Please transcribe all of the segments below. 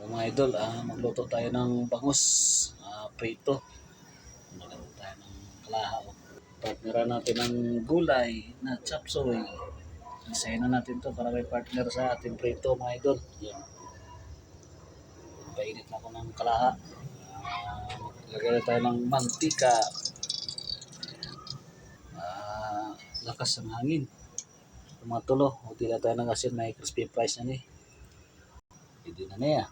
Mga idol, magluto tayo ng bangus, prito. Magluto tayo ng kalahaw. Partneran natin ng gulay na chop suey. Isayin na natin to para may partner sa ating prito, mga idol. Yan. Painit na ako ng kalaha. Lagyan tayo ng mantika. Lakas ng hangin. Tumatulo. Huwag na tayo ng asin, may crispy fries na ni. Hindi na niya.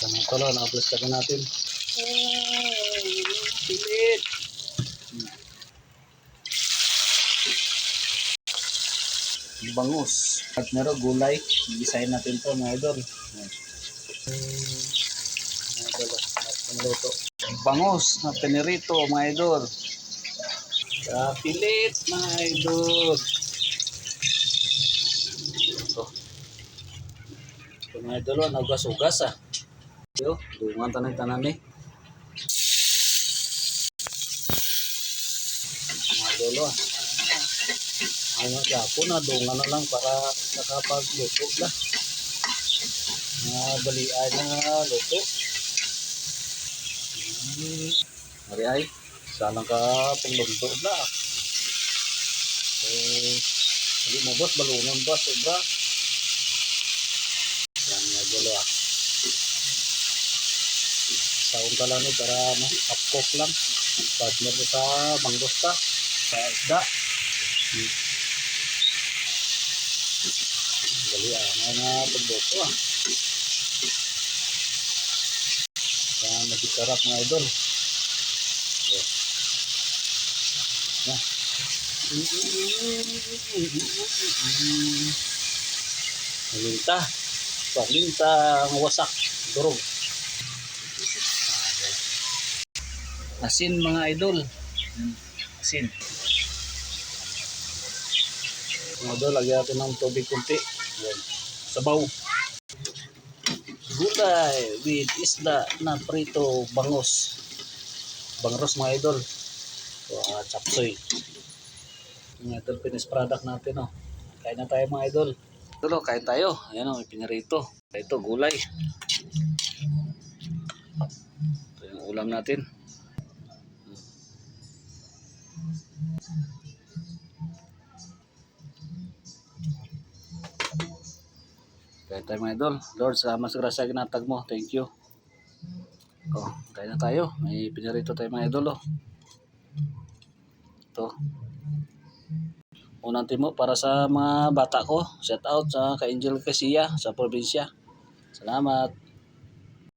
Tumatulo, na-plus ka natin. Pilit. Bangus. Partner gulay. Gisahin natin to, mga idol. Mga idol, maluto. Bangus na pinirito, mga idol. Pilit, mga idol. Ito, mga idol, nagas-ugas Yo, dungan tanay tanan ni. Mga idol, ay maglapo na, dungan na lang para nakapagluto na. Balian na luto. Mari ay, salang ka pagluto na. Hindi mo boss, balungan ba, sobra. Yan nga gulo Saun ka lang para upcook lang. Partner sa manggosta, sa isda. Balian na pagluto Yan, nagkisarap mga idol. Yan. Palinta. Palinta ang wasak. Durog. Asin mga idol. Asin. Mga idol, lagyan natin ng tubig kunti. Yan. Sabaw. Gulay with isda na prito, bangus. Bangus mga idol. So, chop suey. Mga idol, finished product natin. Kain na tayo mga idol. Idol, kain tayo. Ayan pinirito. Ito, gulay. Ito yung ulam natin. Kain tayo mga idol. Lord, salamat sa grasya ginatag mo. Thank you. Kain na tayo. May pinirito tayo mga idol. Ito. Unang timo para sa mga bata ko. Shout out sa ka-Angel Casiya sa probinsya. Salamat.